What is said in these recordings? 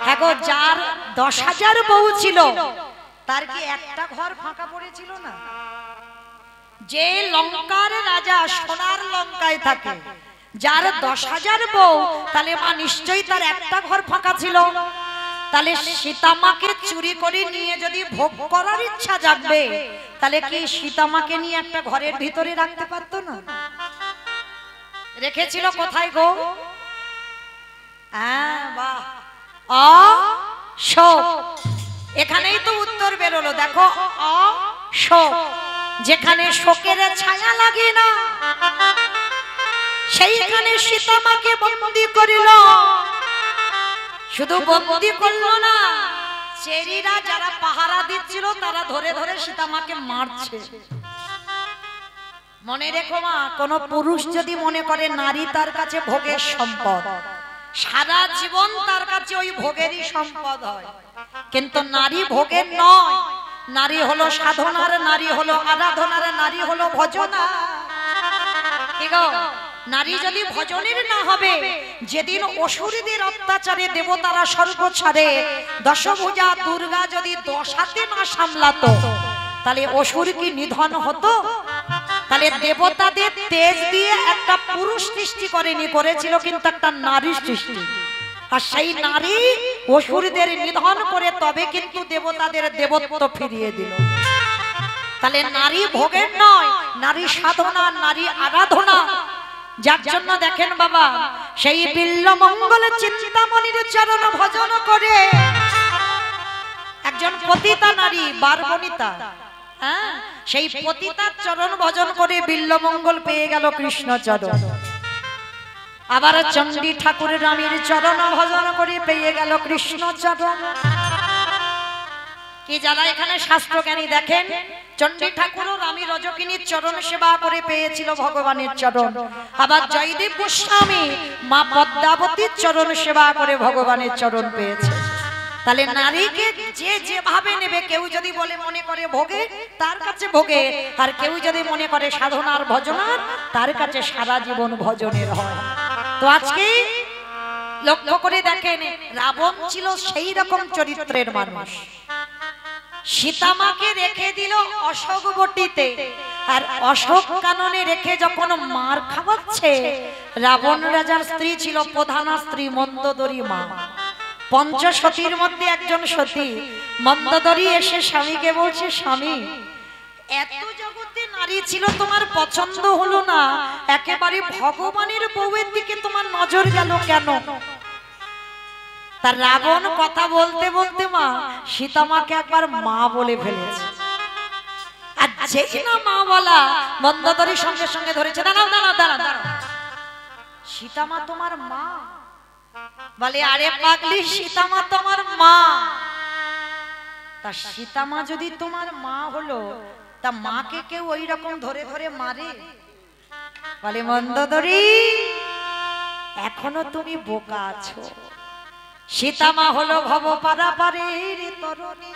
হ্যাঁ গো, যার 10,000 বউ ছিল তার কি একটা ঘর ফাঁকা পড়েছিল না? যে লঙ্কার রাজা সোনার লঙ্কায় থাকে, যার 10,000 বউ, তাহলে মা নিশ্চয়ই তার একটা ঘর ফাঁকা ছিল। তাহলে সীতামাকে চুরি করে নিয়ে যদি ভোগ করার ইচ্ছা জাগবে, তাহলে কি সীতামাকে নিয়ে একটা ঘরের ভিতরে রাখতে পারতো না? রেখেছিল কোথায় গো? বাহ, অশোক। এখানেই তো উত্তর বেরোলো। দেখো, অশোক, যেখানে শোকের ছায়া লাগে না, সেইখানে সীতামাকে বন্দী করিল। শুধু বন্দী করলো না, চেরিরা যারা পাহারা দিচ্ছিল তারা ধরে ধরে সীতামাকে মারছে। মনে রেখো মা, কোন পুরুষ যদি মনে করে নারী তার কাছে ভোগের সম্পদ, সারা জীবন তার কাছে ওই ভোগেরই সম্পদ হয়। কিন্তু নারী ভোগের নয়, নারী হলো সাধনার, নারী হলো আরাধনার, নারী হলো ভজনা। নারী যদি ভজনের না হবে, যেদিন অসুরীদের অত্যাচারে দেবতারা স্বর্গ ছাড়ে, দশভুজা দুর্গা যদি 10 হাতে না সামলাতো, তাহলে অসুর কি নিধন হতো? তাহলে দেবতাদের তেজ দিয়ে একটা পুরুষ সৃষ্টি করেনি, করেছিল কিন্তু একটা নারী সৃষ্টি। আর সেই নারী অসুরদের নিধন করে তবে কিন্তু দেবতাদের দেবত্ব ফিরিয়ে দিল। তাহলে নারী ভোগের নয়, নারী সাধনা, নারী আরাধনা। যার জন্য দেখেন বাবা, সেই বিল্লমঙ্গল চিন্তামণির চরণ ভজন করে একজন পতিতা নারী বারবনিতা, সেই পতিতার চরণ ভজন করে বিল্লমঙ্গল পেয়ে গেল কৃষ্ণচরণ। আবার চণ্ডী ঠাকুরের রানীর চরণ ভজন করে পেয়ে গেল কৃষ্ণচরণ। কি যারা এখানে শাস্ত্র জ্ঞানী দেখেন, চণ্ডী ঠাকুরও রানী রজকিনীর চরণ সেবা করে পেয়েছিল ভগবানের চরণ। আবার জয়দেব গোস্বামী মা পদ্মাবতীর চরণ সেবা করে ভগবানের চরণ পেয়েছে। তাহলে নারীকে যে যেভাবে নেবে, কেউ যদি বলে মনে করে ভোগে, তার কাছে ভোগে, আর কেউ যদি মনে করে সাধনার ভজনার, তার কাছে সারা জীবন ভজনের হয়। তো আজকে লক্ষ্য করে দেখেন, রাবণ ছিল সেই রকম চরিত্রের মানুষ। সীতামাকে রেখে দিল অশোক বটিতে, আর অশোক কাননে রেখে যখন মার খাওয়াচ্ছে, রাবণ রাজার স্ত্রী ছিল প্রধানা স্ত্রী মন্দোদরী মা, পঞ্চসতীর মধ্যে একজন সতী। মন্দোদরী এসে স্বামীকে বলছে, স্বামী, এত জগতে নারী ছিল, তোমার পছন্দ হলো না, একেবারে ভগবানের বউয়ের দিকে তোমার নজর গেল কেন? তার রাবণ কথা বলতে বলতে মা সীতামাকে একবার মা বলে ফেলেছে। আর যেই না মা বলা, মন্দোদরীর সঙ্গে সঙ্গে ধরেছে, দাঁড়াও দাঁড়াও দাঁড়াও দাঁড়াও, সীতামা তোমার মা? বলে, আরে পাগলি, সীতামা তোমার মা। তা সীতামা যদি তোমার মা হলো, তা মাকে কেউ ওই রকম ধরে ধরে মারে? বলে, মন্দোদরী, এখনো তুমি বোকা আছো। সীতামা হলো ভব পারাপারের তরণী।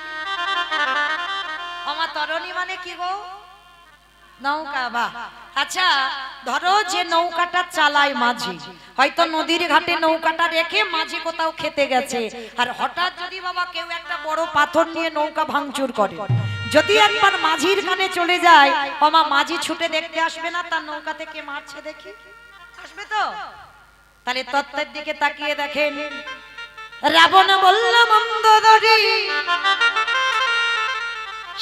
আমার তরণী মানে কি গো? নৌকা। বাহ। আচ্ছা, ধরো যে নৌকাটা চালায় মাঝি, হয়তো নদীর ঘাটে নৌকাটা রেখে মাঝি কোথাও খেতে গেছে, আর হঠাৎ যদি বাবা কেউ একটা বড় পাথর নিয়ে নৌকা ভাঙচুর করে, যদি একবার মাঝির কানে চলে যায়, বাবা মাঝি ছুটে দেখতে আসবে না তার নৌকা থেকে মারছে? দেখি আসবে তো? তাহলে তত্ত্বের দিকে তাকিয়ে দেখেন, রাবণ বলল, মন্দোদরী,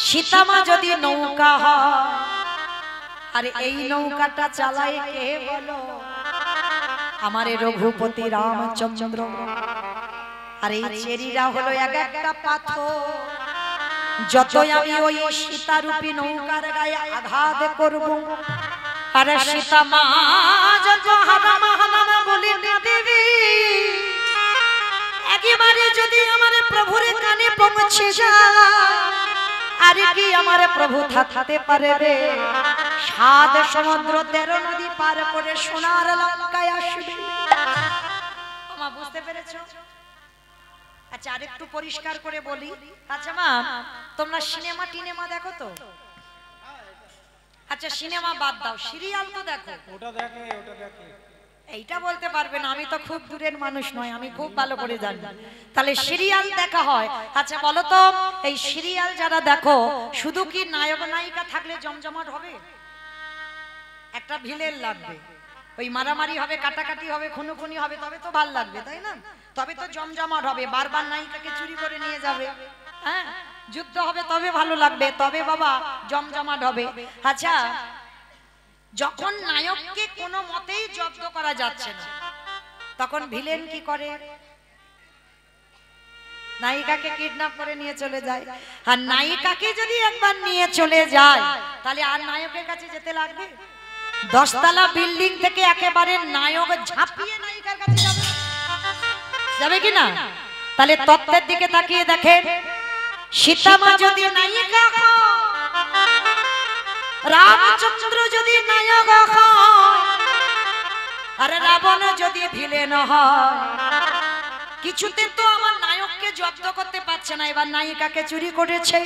সীতামা যদি নৌকা হয়, আর এই নৌকাটা চালায় কে বলো? আমারে রঘুপতি রামচন্দ্র। আর এই চেরিরা হলো এক একটা পাথর। যতই আমি ওই সীতারূপী নৌকার গায়ে আঘাত করব, আর সীতামা যত হাদামা হাদামা বলে দেবে, একেবারে যদি আমার প্রভুর কানে পৌঁছে যায়, আর কি আমার প্রভু থাকতে পারবে? 7 সমুদ্র 13 নদী পার করে সোনার লঙ্কায় আসবে। মা বুঝতে পেরেছো? আচ্ছা, আরেকটু পরিষ্কার করে বলি। আচ্ছা মা, তোমরা সিনেমা টিনেমা দেখো তো? আচ্ছা, সিনেমা বাদ দাও, সিরিয়াল তো দেখো? ওটা দেখে। এইটা বলতে পারবে না, আমি তো খুব দূরের মানুষ নয়, আমি খুব ভালো করে জানি। তাহলে সিরিয়াল দেখা হয়, আচ্ছা বলো তো এই সিরিয়াল যারা দেখো শুধু কি নায়ক নায়িকা থাকলে জমজমাট হবে? একটা ভিলেন লাগবে, ওই মারামারি হবে, কাটাকাটি হবে, খুনোখুনি হবে, তবে তো ভাল লাগবে, তাই না? তবে তো জমজমাট হবে। বারবার নায়িকাকে চুরি করে নিয়ে যাবে, হ্যাঁ, যুদ্ধ হবে, তবে ভালো লাগবে, তবে বাবা জমজমাট হবে। আচ্ছা, যখন নায়ককে কোনো মতেই জব্দ করা যাচ্ছে না, তখন ভিলেন কি করে? নায়িকাকে কিডন্যাপ করে নিয়ে চলে যায়। আর নায়িকাকে যদি একবার নিয়ে চলে যায়, তাহলে আর নায়কের কাছে যেতে লাগবে? 10 তলা বিল্ডিং থেকে একেবারে নায়ক ঝাঁপিয়ে নায়িকার কাছে যাবে, যাবে কি না? তাহলে তত্ত্বের দিকে তাকিয়ে দেখেন, সীতামা যদি নায়িকা হয়, রামচন্দ্র যদি নায়ক হয়, আর রাবণ যদি ভিলেন হয়, কিছুতে তো আমার নায়ককে জব্দ করতে পারছে না, এবার নায়িকাকে চুরি করেছে।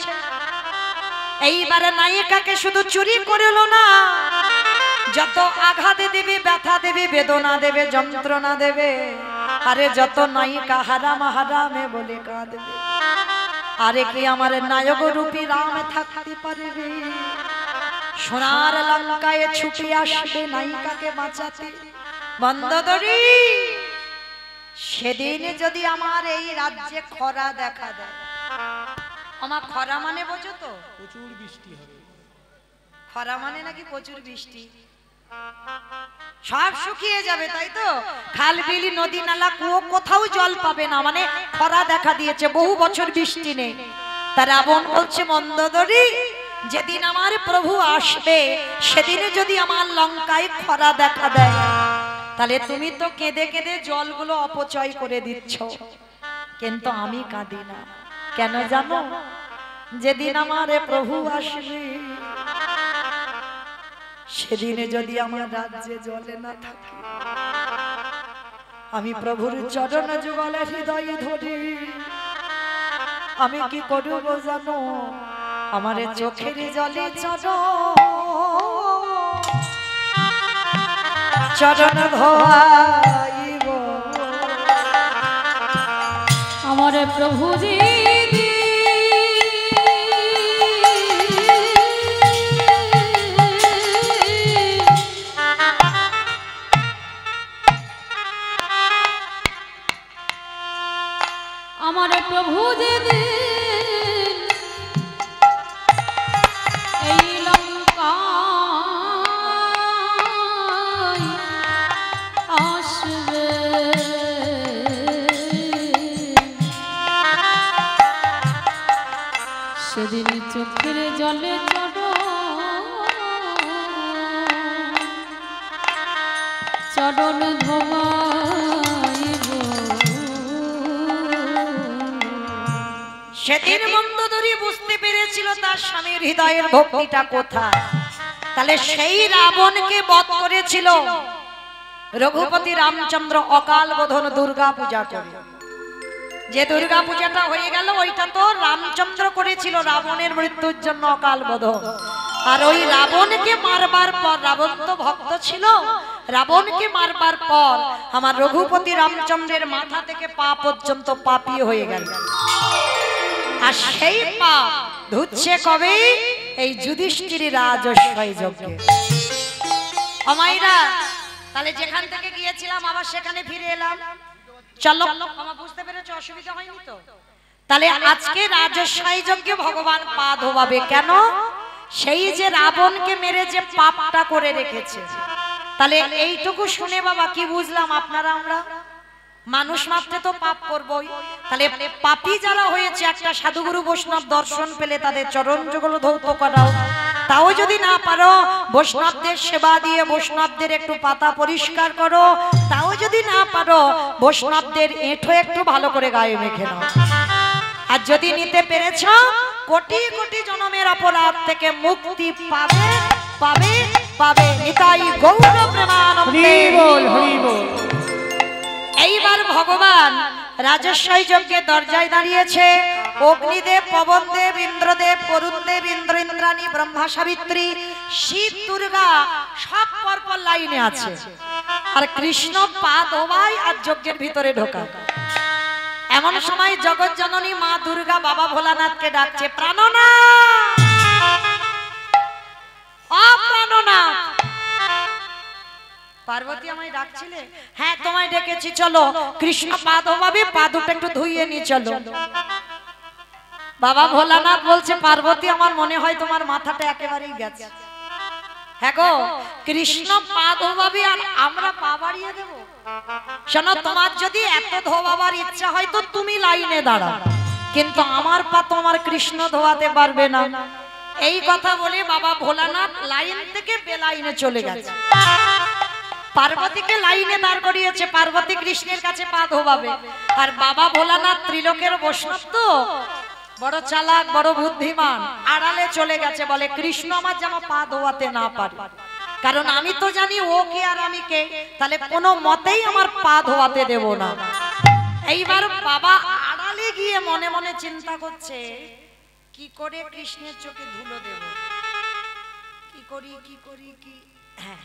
এইবারে নায়িকাকে শুধু চুরি করলো না, যত আঘাত দেবে, ব্যথা দেবে, বেদনা দেবে, যন্ত্রণা দেবে, আরে যত নায়িকা হারাম হারামে বলে কাঁদবে। আরে কি আমার নায়ক রূপী রাম থাকতে পারবে? সোনার লঙ্কায় ছুটে আসবে নায়িকাকে বাঁচাতে। মন্দোদরী, সেদিন যদি আমার এই রাজ্যে খরা দেখা দেয়, আমার খরা মানে বোঝো তো? প্রচুর বৃষ্টি হবে। খরা মানে নাকি প্রচুর বৃষ্টি, সব শুকিয়ে যাবে, তাই তো? খাল বিল নদী নালা কুয়ো কোথাও জল পাবে না, মানে খরা দেখা দিয়েছে, বহু বছর বৃষ্টি নেই। তা রাবণ বলছে, মন্দোদরী, যেদিন আমার প্রভু আসবে, সেদিনে যদি আমার লঙ্কায় খরা দেখা দেয়, তাহলে তুমি তো কেঁদে কেঁদে জলগুলো অপচয় করে দিচ্ছ, কিন্তু আমি কাঁদি না। কেন জানো? যেদিন আমার প্রভু আসবে, সেদিনে যদি আমার রাজ্যে জলে না থাকে, আমি প্রভুর চরণ যুগলে হৃদয় ধরি, আমি কি করব জানো? আমার চোখের জলে চরণ ধোয়াইব। আমার প্রভুজি আমার প্রভু যেদিন এই লঙ্কায় আসবে, সেদিন চোখের জলে চরণ ধোয়াইব। সেদিন মন্দোদরী বুঝতে পেরেছিল তার স্বামীর হৃদয়ের ভক্তিটা কোথায়। তাহলে সেই রাবণকে বধ করেছিল রঘুপতি রামচন্দ্র অকাল বোধন দুর্গা পূজা করে। যে দুর্গা পূজাটা হয়ে গেল, ওইটা তো রামচন্দ্র করেছিল রাবণের মৃত্যুর জন্য অকাল বোধন। আর ওই রাবণকে মারবার পর, রাবণ তো ভক্ত ছিল, রাবণকে মারবার পর আমার রঘুপতি রামচন্দ্রের মাথা থেকে পা পর্যন্ত পাপী হয়ে গেল। আর সেই পাপ ধুচ্ছে কবে? এই যুধিষ্ঠির রাজস্বই যজ্ঞে। আমাইরা, তাহলে যেখান থেকে গিয়েছিলাম আবার সেখানে ফিরে এলাম। চলো, আমার বুঝতে পেরেছো? অসুবিধা হয়নি তো? তাহলে আজকে রাজস্বই যজ্ঞে ভগবান পা ধোবাবে। কেন? সেই যে রাবণকে মেরে যে পাপটা করে রেখেছে। তাহলে এইটুকু শুনে বাবা কি বুঝলাম? আপনারা আমরা মানুষ মাত্রে তো পাপ করবই। তাহলে পাপী যারা হয়েছে, একটা সাধুগুরু বৈষ্ণব দর্শন পেলে তাদের চরণ যুগল ধৌত করাও। তাও যদি না পারো, বৈষ্ণবদের সেবা দিয়ে বৈষ্ণবদের একটু পাতা পরিষ্কার করো। তাও যদি না পারো, বৈষ্ণবদের এঁঠো একটু ভালো করে গায়ে মেখে নাও। আর যদি নিতে পেরেছ, কোটি কোটি জনমের অপরাধ থেকে মুক্তি পাবে পাবে পাবে। নিতাই গৌর প্রেমানন্দে। এইবার ভগবান রাজস্বই যজ্ঞের দরজায় দাঁড়িয়েছে। অগ্নিদেব, পবনদেব, ইন্দ্রদেব, বরুণদেব, ইন্দ্র, ইন্দ্রাণী, ব্রহ্মা, সাবিত্রী, শিব, দুর্গা সব পরপর লাইনে আছে। আর কৃষ্ণ পা ধোবায় আর যজ্ঞের ভিতরে ঢোকা। এমন সময় জগৎ জননী মা দুর্গা বাবা ভোলানাথকে ডাকছে, প্রাণনাথ, ও প্রাণনাথ। পার্বতী আমায় ডাকছিলে? হ্যাঁ তোমায় ডেকেছি, চলো কৃষ্ণ পা ধোবাবে, পা দুটো একটু ধুইয়ে নি চলো। বাবা ভোলানাথ বলছে, পার্বতী আমার মনে হয় তোমার মাথাটা একেবারেই গেছে। হ্যাঁ গো, কৃষ্ণ পা ধোবাবে আর আমরা পা বাড়িয়ে দেব? শোনো, তোমার যদি এত ধোবাবার ইচ্ছা হয় তো তুমি লাইনে দাঁড়াও, কিন্তু আমার পা তোমার কৃষ্ণ ধোয়াতে পারবে না। এই কথা বলে বাবা ভোলানাথ লাইন থেকে বেলাইনে চলে গেছে। পার্বতীকে লাইনে দাঁড় করিয়েছে, পার্বতী কৃষ্ণের কাছে পা ধোবাবে। আর বাবা ভোলানাথ ত্রিলোকের বৈষ্ণব তো, বড় চালাক, বড় বুদ্ধিমান, আড়ালে চলে গেছে, বলে কৃষ্ণ আমার যেন পা ধোয়াতে না পারে, কারণ আমি তো জানি ও কে আর আমি কে, তাহলে কোনো মতেই আমার পা ধোয়াতে দেব না। এইবার বাবা আড়ালে গিয়ে মনে মনে চিন্তা করছে, কি করে কৃষ্ণের চোখে ধুলো দেব, কি করি কি করি কি। হ্যাঁ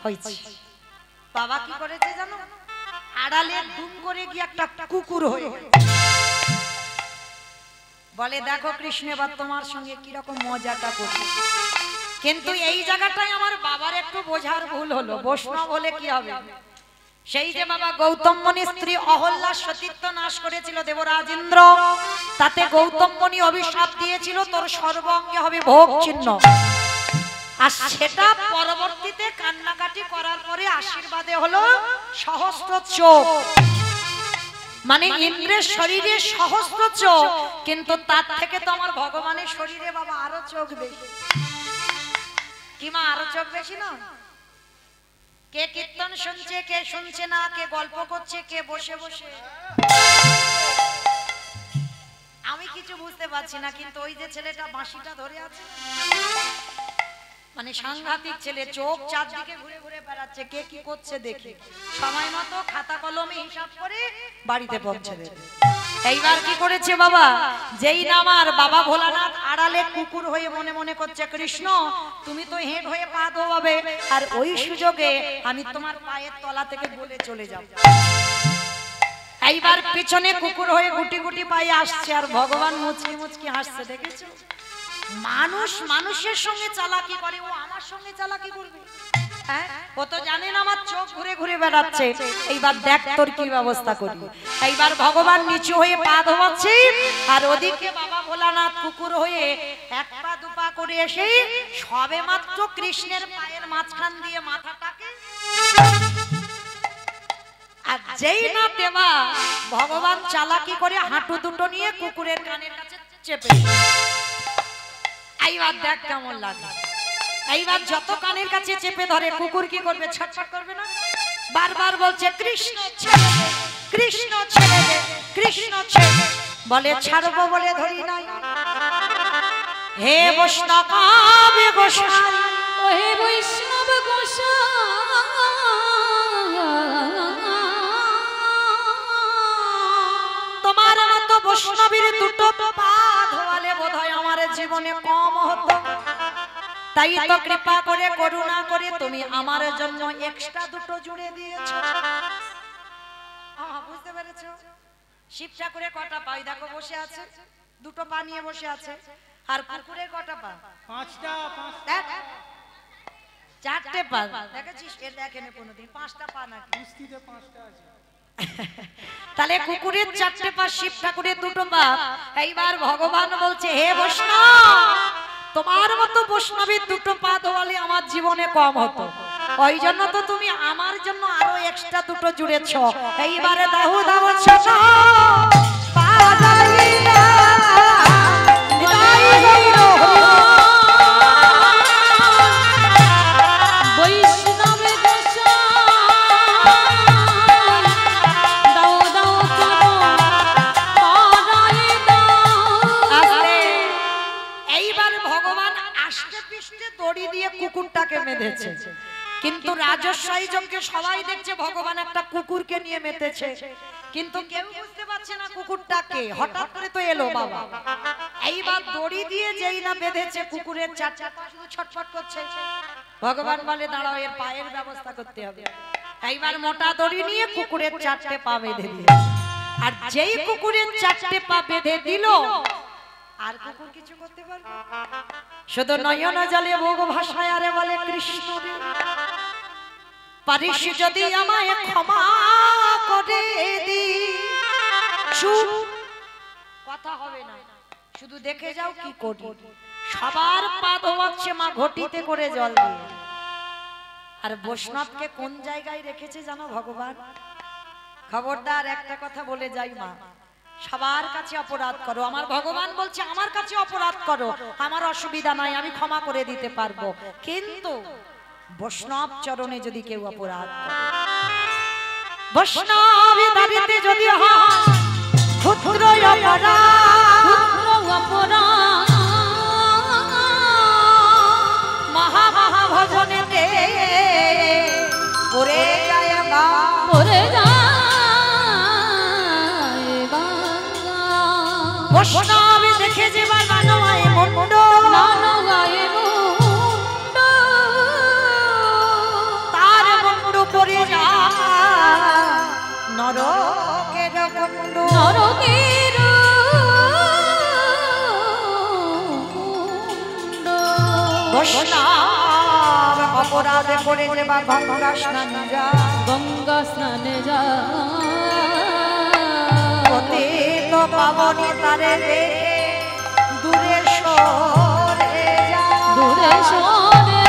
হয়েছে। বাবা কি করেছে জানো? আড়ালে দুম করে গিয়ে একটা কুকুর হয়ে বলে, দেখো কৃষ্ণ এবার তোমার সঙ্গে কিরকম মজাটা করছে। কিন্তু এই জায়গাটাই আমার বাবার একটু বোঝার ভুল হলো। বৈষ্ণব হলে কি হবে? সেই যে বাবা গৌতম মুনির স্ত্রী অহল্যার সতীত্ব নাশ করেছিল দেবরাজ ইন্দ্র, তাতে গৌতম মুনি অভিশাপ দিয়েছিল তোর সর্বাঙ্গে হবে ভোগ চিহ্ন। আর সেটা পরবর্তীতে কান্নাকাটি করার পরে আশীর্বাদে হলো সহস্র চোখ, মানে ইন্দ্রের শরীরে সহস্র চোখ, কিন্তু তার থেকে তো আমার ভগবানের শরীরে বাবা আরো চোখ বেশি। কি মা, আরো চোখ বেশি না? কে কীর্তন শুনছে, কে শুনছে না, কে গল্প করছে, কে বসে বসে, আমি কিছু বুঝতে পারছি না। কিন্তু ওই যে ছেলেটা বাঁশিটা ধরে আছে, মানে সাংঘাতিক ছেলে, চোখ চারদিকে ঘুরে ঘুরে বেড়াচ্ছে, কে কি করছে দেখি, সময় মতো খাতা কলমে হিসাব করে বাড়িতে পৌঁছে দেবে। এইবার কি করেছে বাবা, যেই নামার বাবা ভোলানাথ আড়ালে কুকুর হয়ে মনে মনে করছে, কৃষ্ণ তুমি তো হেঁট হয়ে পা ধোয়াবে, আর ওই সুযোগে আমি তোমার পায়ের তলা থেকে বলে চলে যাব। এইবার পিছনে কুকুর হয়ে গুটি গুটি পায়ে আসছে, আর ভগবান মুচকি মুচকি হাসছে। দেখেছো, মানুষ মানুষের সঙ্গে চালাকি করে, ও আমার সঙ্গে চালাকি করবে? হ্যাঁ, ও তো জানে না আমার চোখ ঘুরে ঘুরে বেড়াচ্ছে। এইবার দেখ তোর কি ব্যবস্থা করি। এইবার ভগবান নিচু হয়ে পা ধোয়াচ্ছে, আর ওদিকে বাবা ভোলানাথ কুকুর হয়ে এক পা দুপা করে এসে সবে মাত্র কৃষ্ণের পায়ের মাঝখান দিয়ে মাথাটাকে, আর যেই না দেবা ভগবান চালাকি করে হাঁটু দুটো নিয়ে কুকুরের কানের কাছে চেপে। এইবার দেখ কেমন লাগে। এইবার যত কানের কাছে চেপে ধরে, কুকুর কি করবে? ছটফট করবে না? বারবার বলছে, কৃষ্ণ ছেড়ে দে, কৃষ্ণ ছেড়ে দে, কৃষ্ণ ছেড়ে দে। বলে ছাড়বো বলে ধরি নাই। হে বৈষ্ণব গোসাই, ও হে বৈষ্ণব তোমার মতো বৈষ্ণবীর দুটো পা ধোয়ালে বোধহয় আমার জীবনে কম হতো। তাই তো কৃপা করে করুণা করে তুমি আমার জন্য এক্সট্রা দুটো জুড়ে দিয়েছো। বুঝতে পেরেছো? শিব ঠাকুরের কটা পা? দেখো বসে আছে, দুটো পা নিয়ে বসে আছে। আর কুকুরের কটা পা? পাঁচটা। চারটে পা। দেখেছিস? এর দেখেনি কোনোদিন পাঁচটা পা নাকি? কুস্তিতে পাঁচটা আছে। তাহলে কুকুরের চারটে পা, শিব ঠাকুরের দুটো পা। এইবার ভগবান বলছে, হে বৈষ্ণব, তোমার মতো বৈষ্ণবীর দুটো পা ধোয়ালে আমার জীবনে কম হতো, ওই জন্য তো তুমি আমার জন্য আরো এক্সট্রা দুটো জুড়েছ। এইবারে দাহু দাও ছোট পা দাইরা কুকুরটাকে মেধেছে। কিন্তু রাজস্বাই যজ্ঞে সবাই দেখছে ভগবান একটা কুকুরকে নিয়ে মেতেছে, কিন্তু কেউ বুঝতে পারছে না কুকুরটাকে। হঠাৎ করে তো এলো বাবা। এইবার দড়ি দিয়ে যেই না বেঁধেছে, কুকুরের চারটা পা শুধু ছটফট করছে। ভগবান বলে, দাঁড়াও, এর পায়ের ব্যবস্থা করতে হবে। এইবার মোটা দড়ি নিয়ে কুকুরের 4টে পা বেঁধে দিল। আর যেই কুকুরের 4টে পা বেঁধে দিল, আর কুকুর কিছু করতে পারবে? শুধু নয়ন জলে ভোগ ভাষায় আরে বলে কৃষ্ণ রে, পারিস যদি আমায় ক্ষমা করে দি। চুপ, কথা হবে না, শুধু দেখে যাও কি করি। সবার পা ধোয়াচ্ছে মা ঘটিতে করে জল দিয়ে। আর বৈষ্ণবকে কোন জায়গায় রেখেছে জানো ভগবান? খবরদার একটা কথা বলে যাই মা, সবার কাছে অপরাধ করো, আমার ভগবান বলছে আমার কাছে অপরাধ করো, আমার অসুবিধা নাই, আমি ক্ষমা করে দিতে পারবো। কিন্তু বৈষ্ণব চরণে যদি কেউ অপরাধ করে, বৈষ্ণব দাবিতে যদি হয় ক্ষুদ্র অপরাধ, মহা মহা ভজনেতে পড়ে যায় গা, পড়ে যায় বৈষ্ণব দেখে যে বানায় মুন্ড, তার মুন্ড পড়ে যায় নরকের কুণ্ড, নরকের বৈষ্ণব অপরাধ করে যে বা গঙ্গা স্নানে যায়, গঙ্গা স্নানে যায়, পতিত পাবনী তারে দেখে দূরে সরে যায়, দূরে সরে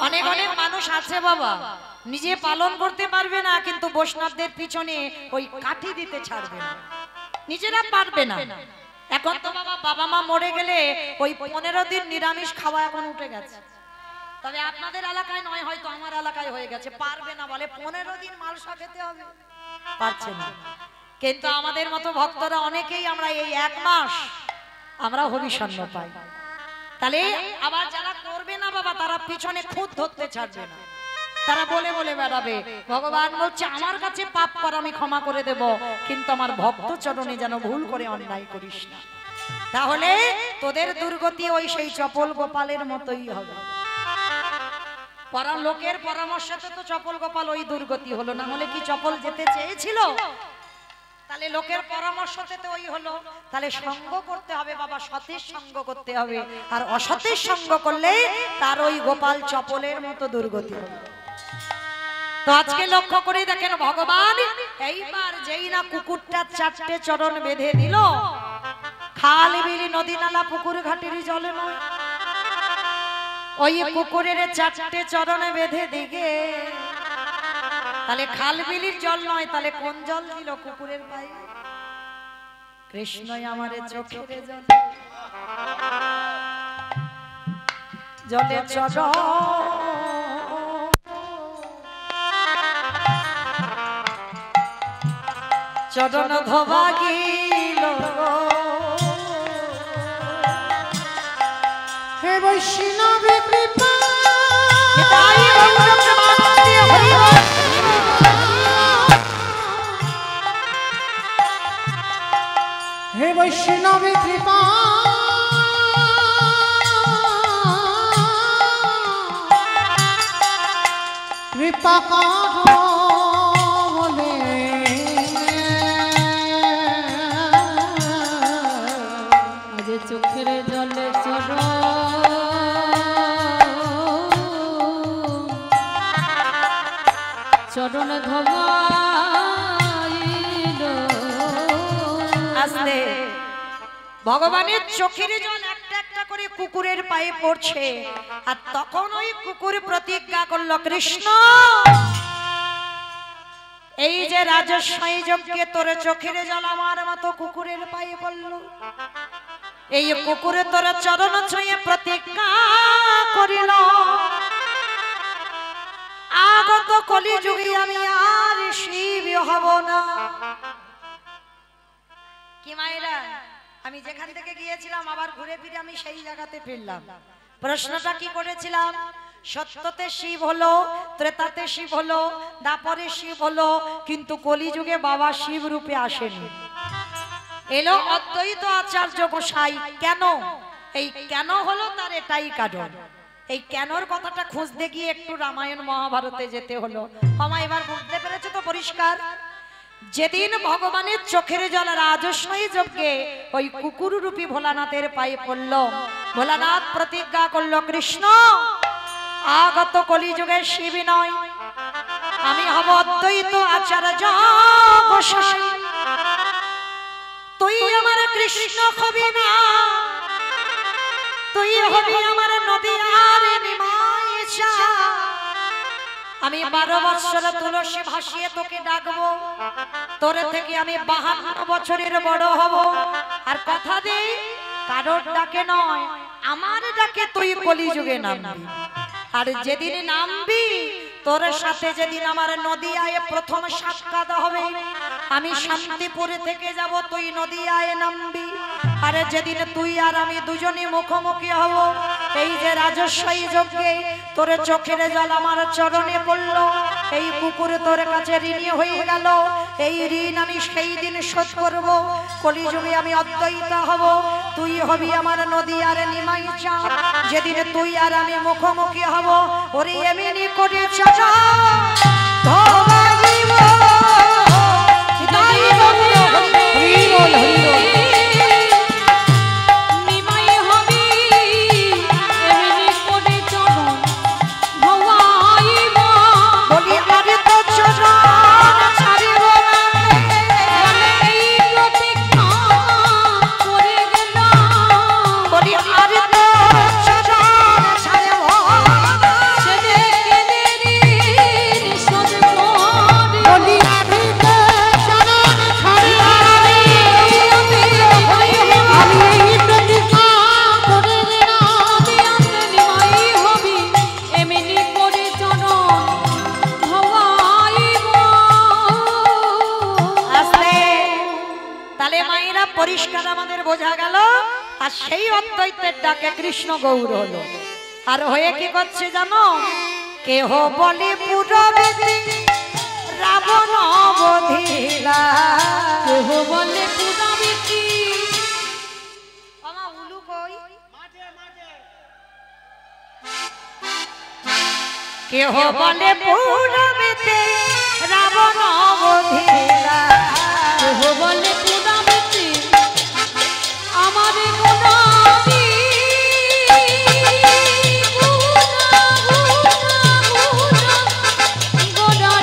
অনেক অনেক মানুষ আছে বাবা, নিজে পালন করতে পারবে না, কিন্তু বৈষ্ণবদের পিছনে ওই কাঠি দিতে ছাড়বে না, নিজেরা পারবে না। এখন তো বাবা, বাবা মা মরে গেলে ওই 15 দিন নিরামিষ খাওয়া এখন উঠে গেছে। তবে আপনাদের এলাকায় নয়, হয়তো আমার এলাকায় হয়ে গেছে, পারবে না বলে 15 দিন মালসা খেতে হবে, পারছে না। কিন্তু আমাদের মতো ভক্তরা অনেকেই আমরা এই 1 মাস আমরা হরিশন্ন পাই। তাহলে আবার যারা করবে না বাবা, তারা পিছনে খুদ ধরতে ছাড়বে না, তারা বলে বলে বেড়াবে। ভগবান বলছে আমার কাছে পাপ কর আমি ক্ষমা করে দেব, কিন্তু আমার ভক্ত চরণে যেন ভুল করে অন্যায় করিস না, তাহলে তোদের দুর্গতি ওই সেই চপল গোপালের মতোই হবে। লোকের পরামর্শতে তো চপল গোপাল ওই দুর্গতি হলো, না হলে কি চপল যেতে চেয়েছিল? তাহলে লোকের পরামর্শতে তো ওই হলো। তাহলে সঙ্গ করতে হবে বাবা, সতের সঙ্গ করতে হবে, আর অসতের সঙ্গ করলে তার ওই গোপাল চপলের মতো দুর্গতি হবে। তো আজকে লক্ষ্য করে দেখেন ভগবান এইবার যেই না কুকুরটা 4টে চরণ বেঁধে দিল, খাল বিলি নদী নালা পুকুর ঘাটের জলে নয়, ওই কুকুরের 4টে চরণে বেঁধে দিকে, তাহলে খাল বিলির জল নয়, তাহলে কোন জল দিল কুকুরের পায়ে? কৃষ্ণই আমারে চোখের জল, জলে চরণ চরণ ধোবা গিল, হে বৈষ্ণব কৃপা, হে বৈষ্ণব কৃপা, কৃপা করো বলে আজ চোখের জলে চরণ চরণ ধোবাইল। আস্তে ভগবানের চোখের জল একটা একটা করে কুকুরের পায়ে পড়ছে, আর তখন ওই কুকুর প্রতিজ্ঞা করলো, কৃষ্ণ এই যে রাজস্বী যজ্ঞে তোর চোখের জল আমার মতো কুকুরের পায়ে পড়লো, এই কুকুরে তোর চরণ ছুঁয়ে প্রতিজ্ঞা করিল, আগত কলি যুগে আমি আর শিব হব না। কি মায়েরা, আমি যেখান থেকে গিয়েছিলাম আবার ঘুরে ফিরে আমি সেই জায়গাতে ফিরলাম। প্রশ্নটা কি করেছিলাম? সত্যতে শিব হলো, ত্রেতাতে শিব হলো, দাপরে শিব হলো, কিন্তু কলিযুগে বাবা শিব রূপে আসেনি, এলো অদ্বৈত আচার্য গোসাই। কেন? এই কেন হলো তার এটাই কারণ। এই কেনর কথাটা খুঁজতে গিয়ে একটু রামায়ণ মহাভারতে যেতে হলো। মামা এবার বুঝতে পেরেছো তো পরিষ্কার? যেদিন ভগবানের চোখের জল রাজস্বী যজ্ঞে ওই কুকুর রূপী ভোলানাথের পায়ে পড়ল, ভোলানাথ প্রতিজ্ঞা করলো, কৃষ্ণ আগত কলিযুগে শিব নয়, আমি হব অদ্বৈত আচার্য গোসাই। তুই আমার কৃষ্ণ হবি না, তুই হবি আমার নদীয়ার নিমাই চা। আমি 12 বছর তুলসী ভাসিয়ে তোকে ডাকবো, তোর থেকে আমি 52 বছরের বড় হব। আর কথা দেই, কারোর ডাকে নয়, আমার ডাকে তুই কলিযুগে নামবি। আর যেদিন নামবি, তোর সাথে যেদিন আমার নদিয়ায় প্রথম সাক্ষাৎ হবে, আমি শান্তিপুরে থেকে যাব, তুই নদিয়ায় নামবি। আর যেদিন তুই আর আমি দুজনই মুখোমুখি হব, এই যে রাজস্বী যজ্ঞে তোর চোখের জল আমার চরণে পড়ল, এই কুকুর তোর কাছে ঋণী হয়ে গেল, এই ঋণ আমি সেই দিন শোধ করব। কলিযুগে আমি অদ্বৈত হব, তুই হবি আমার নদিয়ার নিমাই চাঁদ। যেদিন তুই আর আমি মুখোমুখি হব, ওরে এমনি করে চাচা ধরাইব পরিষ্কার আমাদের বোঝা গেল। আর সেই অদ্বৈতের ডাকে কৃষ্ণ গৌর হলো। আর হয়ে কি করছে জানো? কেহ বলে পুরবেতে রাবণ বধিলা, কেহ বলে পুরবেতে। আমা উলু কই? কেহ বলে পুরবেতে রাবণ বধিলা, কেহ বলে পুরবেতে আমার গোলাপি গোলারি গোলা গোলা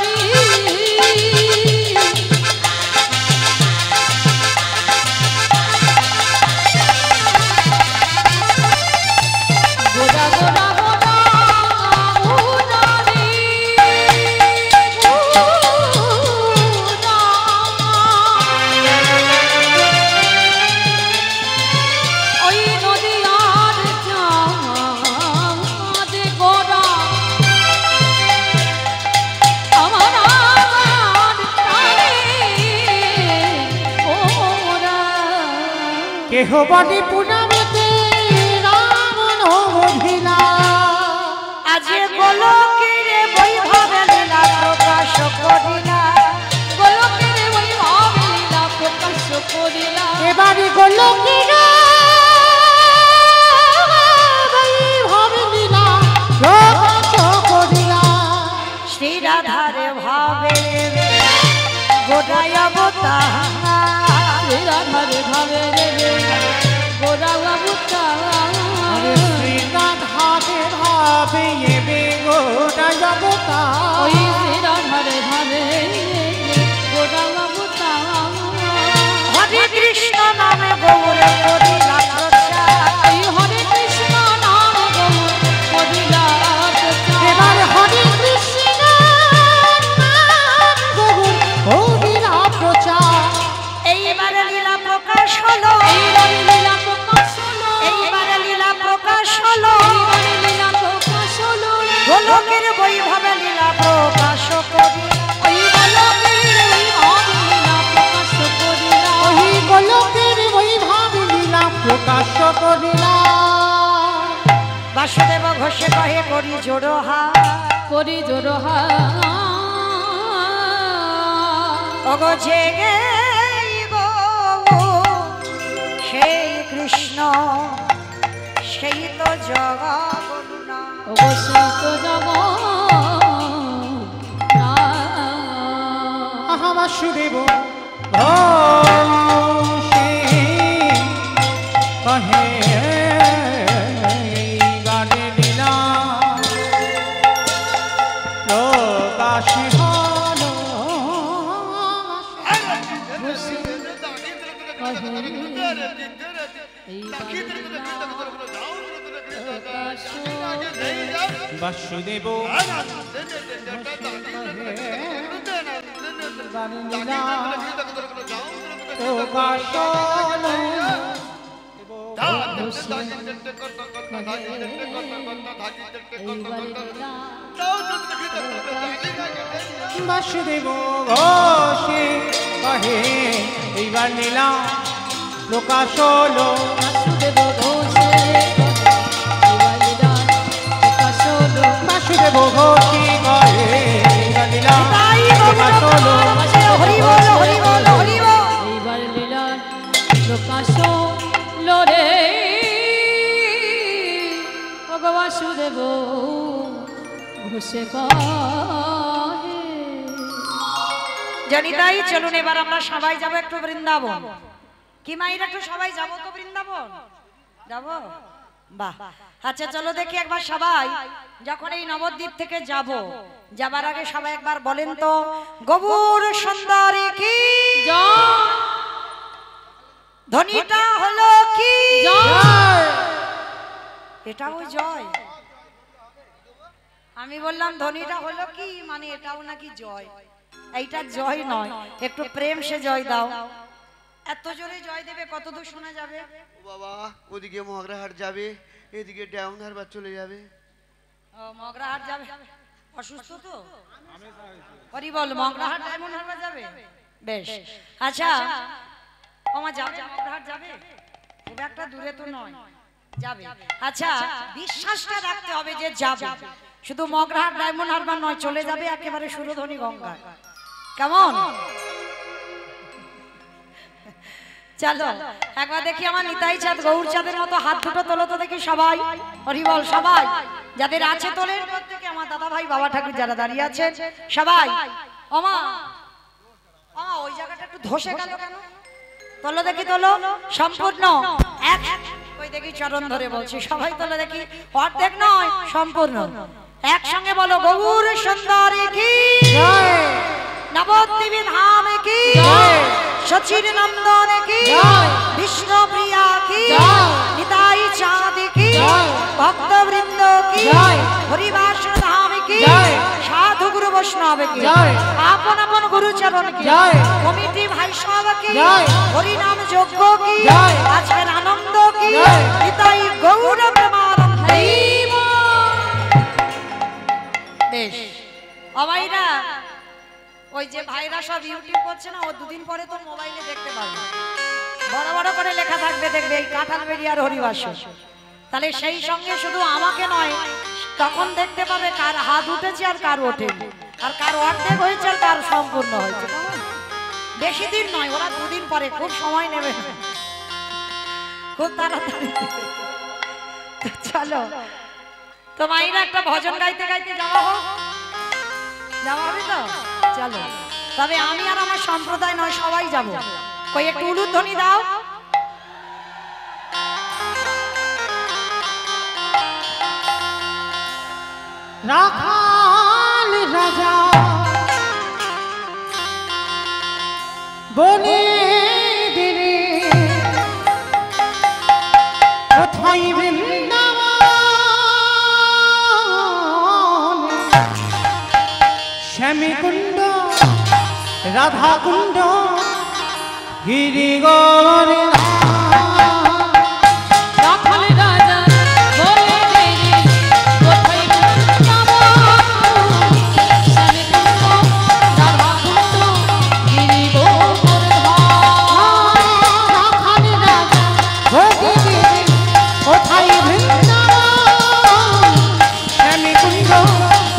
কেহ বলে পুরবেতে রাবণ বধিলা, আজ গোলকের বৈভবে লীলা প্রকাশ করিলা, গোলকের বৈভবে লীলা প্রকাশ করিলা। এবারে গোলকের বৈভবে লীলা প্রকাশ করিলা। শ্রী রাধার ভাবে গোড়ায় অবতার, শ্রী রাধার ভাবে রে গোরা অবতার, শ্রী রাধারে ভাবে এবে গোড়ায় অবতার। ওই শ্রী রাধার ভাবে গোরা অবতার। হরে কৃষ্ণ নামে গৌর করিলা প্রচার, এই হরে কৃষ্ণ নাম গৌর করিলা প্রচার। এবার হরে কৃষ্ণ নাম গৌর করিলা প্রচার। এইবারে লীলা প্রকাশ হলো, এইবারে লীলা প্রকাশ হলো, এইবারে লীলা প্রকাশ হলো, এইবারে লীলা প্রকাশ হলো। গোলকের বৈভবে লীলা প্রকাশ করিলা, ওই গোলকের বৈভবে লীলা প্রকাশ করিলা। ওই গোলকের বৈভবে লীলা প্রকাশ করিলা। বাসুদেব ঘোষে কহে করি জোড়হা, করি জোড়হা অগো জেগে গো সেই কৃষ্ণ সেই তো জগন্না অবশ্যই তো যাব না আহা বাসুদেব ঘোষে কহে গানে লীলা প্রকাশ হলো বাসুদেব প্রকাশ হলো বাসুদেব ঘোষে কহে এইবার নীলা প্রকাশ হলো বাসুদেব ঘোষে বাসুদেব ঘোষে কহে এইবার নীলা প্রকাশ হলো হরি বল হরি বল হরি বল এইবার লীলার প্রকাশ হলো রে বাসুদেব ঘোষে কহে জনিতাই চলুন এবার আমরা সবাই যাব একটু বৃন্দাবন কি মাইরা একটু সবাই যাব তো বৃন্দাবন যাব বাহ আচ্ছা চলো দেখি একবার সবাই যখন এই নবদ্বীপ থেকে যাব যাবার আগে সবাই একবার বলেন তো গৌর সুন্দরী কি জয় ধ্বনিটা হলো কি জয় এটাও জয় আমি বললাম ধ্বনিটা হলো কি মানে এটাও নাকি জয় এইটা জয় নয় একটু প্রেম সে জয় দাও এত জোরে জয় দেবে কতদূর শোনা যাবে বাবা ওদিকে মগরাহাট যাবে এদিকে ডাউন হারবার চলে যাবে ও মগরাহাট যাবে অসুস্থ তো হরি বল মগরাহাট ডায়মন্ড হারবার যাবে বেশ আচ্ছা ওমা যাবে মগরাহাট যাবে খুব একটা দূরে তো নয় যাবে আচ্ছা বিশ্বাসটা রাখতে হবে যে যাবে শুধু মগরাহাট ডায়মন্ড হারবার নয় চলে যাবে একেবারে সুরধনী গঙ্গা কেমন চলো একবার দেখি আমার নিতাই চাঁদ গৌর চাঁদের মতো হাত দুটো তোলো তো দেখি সবাই হরি বল সবাই যাদের আছে তোলের প্রত্যেকে আমার দাদা ভাই বাবা ঠাকুর যারা দাঁড়িয়ে আছেন সবাই ওমা ওমা ওই জায়গাটা একটু ধসে গেল কেন তোলো দেখি তোলো সম্পূর্ণ এক ওই দেখি চরণ ধরে বলছি সবাই তোলো দেখি অর্ধেক নয় সম্পূর্ণ একসঙ্গে বলো গৌর সুন্দরী কি জয় নবদ্বীপ ধাম কি সচির নন্দন কি বিষ্ণু প্রিয়া কি নিতাই চাঁদ কি ভক্তবৃন্দ কি হরিবাস ধাম কি সাধু গুরু বৈষ্ণব কি আপন আপন গুরু চরণ কি কমিটি ভাই সব কি হরিনাম যজ্ঞ কি আজকের আনন্দ কি নিতাই গৌর প্রেমানন্দ বেশ অবাইরা ওই যে ভাইরা সব ইউটিউব করছে না ও দুদিন পরে তো মোবাইলে দেখতে পাবে বড় বড় করে লেখা থাকবে দেখবে এই কাঁঠালবেড়িয়ার হরিবাস তাহলে সেই সঙ্গে শুধু আমাকে নয় তখন দেখতে পাবে কার হাত উঠেছে আর কার ওঠেনি আর কার অর্ধেক হয়েছে আর কার সম্পূর্ণ হয়েছে বেশি দিন নয় ওরা দুদিন পরে খুব সময় নেবে খুব তাড়াতাড়ি চলো তো মাইরা একটা ভজন গাইতে গাইতে যাওয়া হোক যাওয়া হবে তো চলো তবে আমি আর আমার সম্প্রদায় নয় সবাই যাব কই একটু উলুধ্বনি দাও রাখাল রাজা বনে দিনে কোথায় বৃন্দাবন শ্যামীকুণ্ড রাধাকুণ্ড গিরিগর রাখাল রাজা বলে দেরি কোথায় বৃন্দাবন শ্যামীকুণ্ড রাধাকুণ্ড গিরিগোবর রাখাল রাজা বনে দিনে কোথায় বৃন্দাবন শ্যামীকুণ্ড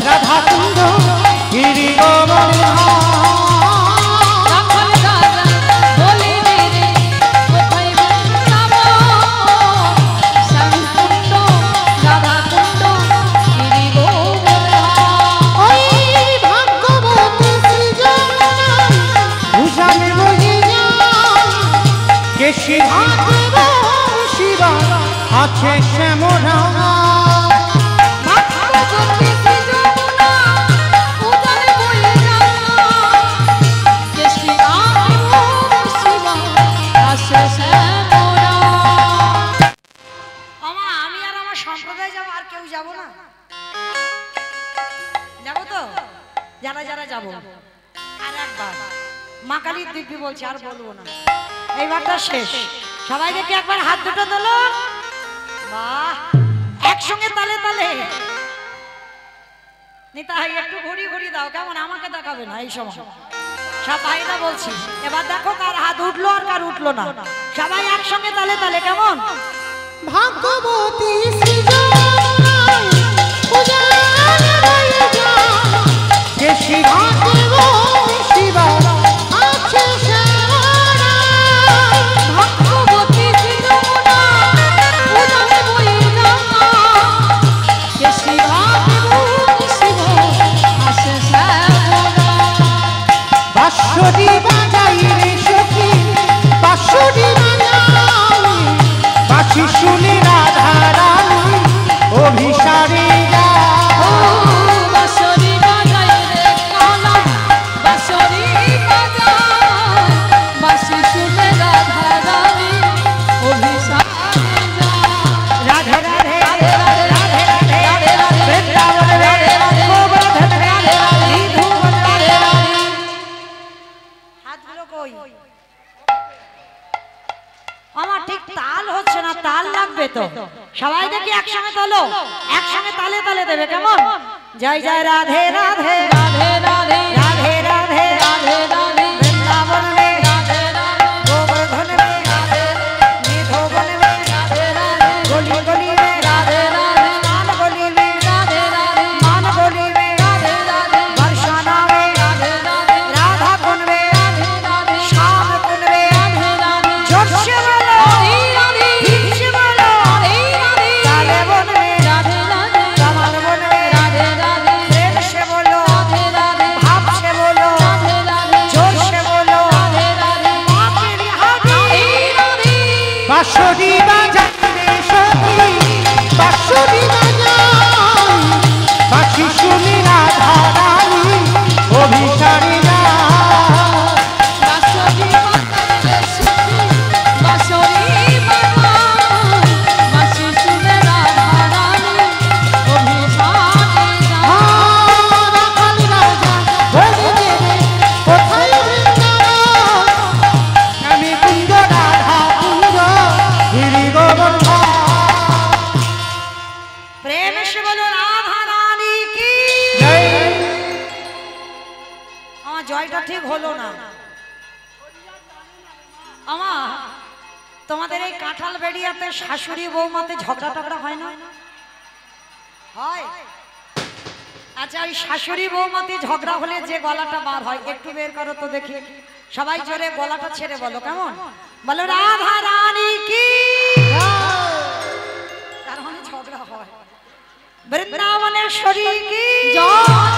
রাধাকুণ্ড গিরিগর রাখাল রাজা বলে দেরি কোথায় শিহাতে শিবা আছে শ্যামরা ভাগ্যবতী যমুনা উদরে বয়ে যাওয়া কেশরী রাধে শিবা আসে শ্যামরা। আমা আমি আর আমার সম্প্রদায় যাবো, আর কেউ যাবো না? যাবো তো? যারা যারা যাবো আর একবার মা কালীর দিব্যি বলছি, আর বলবো না, এইবারটা শেষ। সবাই দেখে একবার হাত দুটো তোলো, বাহ, একসঙ্গে তালে তালে। নিতাই একটু ঘুরি ঘুরি দাও, কেমন? আমাকে দেখাবে না এই সময়, সব ভাইরা বলছি। এবার দেখো কার হাত উঠলো আর কার উঠলো না। সবাই একসঙ্গে তালে তালে, কেমন? ভাগ্যবতী সৃজনায় উজাড় হয়ে যায় যে শিহাতে শিবা আছে শ্যামরা। ভাগ্যবতী যমুনা উদরে বয়ে যাওয়া কেশরী রাধে শিবা আসে শ্যামরা। বাঁশরি বাজাই রে সখী বাঁশরি বাজাই বাঁশি শুনি রাধা রানী অভিসারে ও বাঁশরি বাজাই রে কালা বাঁশরি বাজাই বাঁশি শুনে রাধা রানী অভিসারে যায়। রাধে রাধে রাধে রাধে রাধে রাধে রাধে বৃন্দাবন রাধে রাধে গোবর্ধন রাধে রাধে বিধুবন রাধে রাধে। হাতগুলো কই? আমার ঠিক তাল হচ্ছে না, তাল লাগবে তো। সবাই দেখি একসঙ্গে তোলো, একসঙ্গে তালে তালে দেবে, কেমন? জয় জয় রাধে রাধে রাধে রাধে রাধে রাধে রাধে রাধে বৃন্দাবন মে রাধে রাধে গোবর্ধন মে বিধুবন মে রাধে রাধে গলি গলি মে রাধে রাধে মান গলি মে রাধে রাধে मान गली में राधे राधे बरसाना में राधे राधे राधा कुंड में राधे राधे श्याम कुंड में राधे राधे जोर से बोलो राधे राधे ठीक से बोलो राधे राधे काले वन में राधे राधे कमल वन में राधे राधे प्रेम से बोलो राधे राधे भाव से बोलो राधे राधे जोर से बोलो राधे राधे माँ के रिहादी राधे বাঁশরি বাজাই রে সখী বাঁশরি বাজাই বাঁশি শুনি রাধা রানী অভিসারে যায়। বাঁশরি বাজাই সুখী বাঁশরি বাজাই বাঁশি শুনে রাধা রানী অভিসারে যায়। রাখাল রাজা বলে দেবে কোথায় বৃন্দাবন আমি কুঞ্জ রাধা কুঞ্জ গিরি গোবর্ধন। प्रेम से बोलो राधा रानी की জয় আমার জয়টা ঠিক হলো না। আমা তোমাদের এই কাঁঠাল বেড়িয়াতে শাশুড়ি বৌমাতে ঝগড়া টগড়া হয় না? হয়। আচ্ছা, ওই শাশুড়ি বৌমাতে ঝগড়া হলে যে গলাটা বার হয় একটু বের করো তো দেখি। সবাই জোরে গলাটা ছেড়ে বলো, কেমন? বলো রাধা রানী কি। তার মানে ঝগড়া হয়। বৃন্দাবনেশ্বরী কি জয়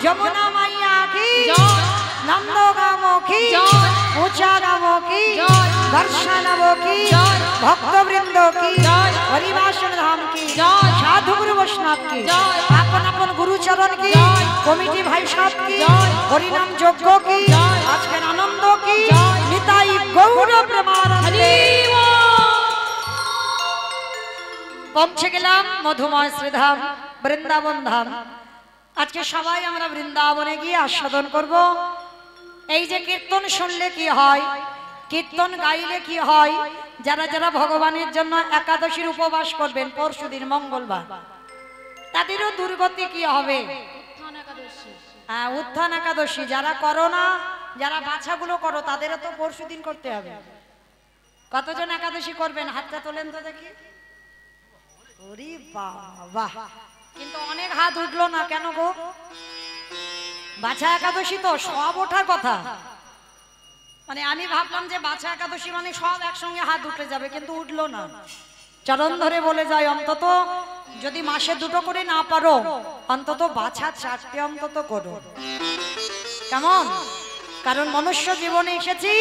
যমুনা মাইয়া কি জয় নন্দগাম কি জয় উচাগাম কি জয় দর্শনব কি জয় ভক্তবৃন্দ কি জয় হরিবাসন ধাম কি জয় সাধু গুরু বৈষ্ণব কি জয় আপন আপন গুরুচরণ কি জয় কমিটি ভাই সব কি জয় হরিনাম যজ্ঞ কি জয় আজকের আনন্দ কি জয় নিতাই গৌর প্রেমানন্দে। হরি বল। পৌঁছে গেলাম মধুময় শ্রীধাম বৃন্দাবন ধাম। আজকে সবাই আমরা বৃন্দাবনে গিয়ে আস্বাদন করব। এই যে কীর্তন শুনলে কি হয়, কীর্তন গাইলে কি হয়, যারা যারা ভগবানের জন্য একাদশীর উপবাস করবেন পরশুদিন মঙ্গলবার, তাদেরও দুর্গতি কি হবে? হ্যাঁ, উত্থান একাদশী যারা করো না, যারা বাছাগুলো করো তাদেরও তো পরশুদিন করতে হবে। কতজন একাদশী করবেন হাতটা তোলেন তো দেখি। ওরে বাবা, কিন্তু অনেক হাত উঠলো না কেন গো? বাছা একাদশী তো সব ওঠার কথা। মানে আমি ভাবলাম যে বাছা একাদশী মানে সব একসঙ্গে হাত উঠে যাবে, কিন্তু উঠলো না। চরণ ধরে বলে যায় অন্তত যদি মাসে দুটো করে না পারো অন্তত বাছা চারটে অন্তত করো, কেমন? কারণ মনুষ্য জীবনে এসেছি,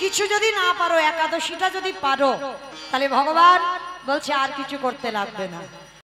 কিছু যদি না পারো, একাদশীটা যদি পারো, তাহলে ভগবান বলছে আর কিছু করতে লাগবে না।